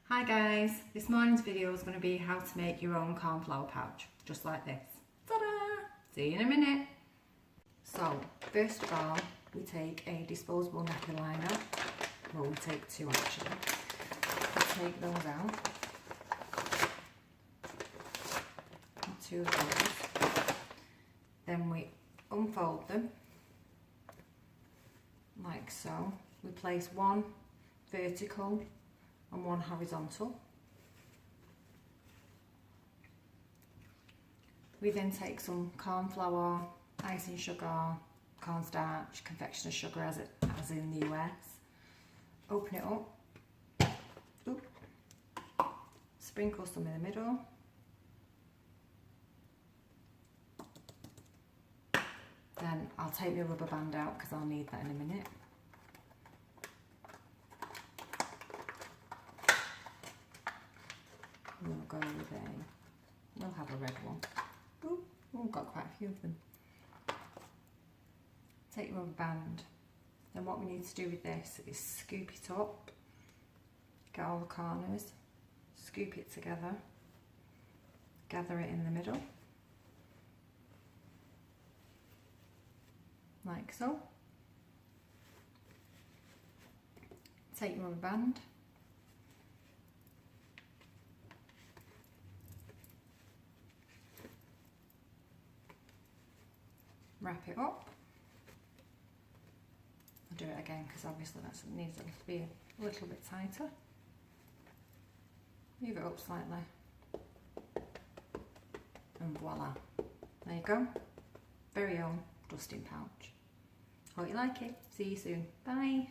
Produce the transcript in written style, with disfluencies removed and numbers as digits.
Hi guys, this morning's video is going to be how to make your own cornflour pouch, just like this. Ta-da! See you in a minute. So, first of all, we take a disposable nappy liner. Well, we take two actually. We take those out. Two of those. Then we unfold them, like so. We place one vertical and one horizontal. We then take some cornflour, icing sugar, cornstarch, confectioner's sugar as in the US. Open it up. Oop. Sprinkle some in the middle. Then I'll take my rubber band out because I'll need that in a minute. We'll go with we'll have a red one. Ooh, we've got quite a few of them. Take your rubber band. Then what we need to do with this is scoop it up, get all the corners, scoop it together, gather it in the middle, like so. Take your rubber band, wrap it up. I'll do it again because obviously that needs to be a little bit tighter. Move it up slightly and voila, there you go, very own dusting pouch. Hope you like it. See you soon. Bye.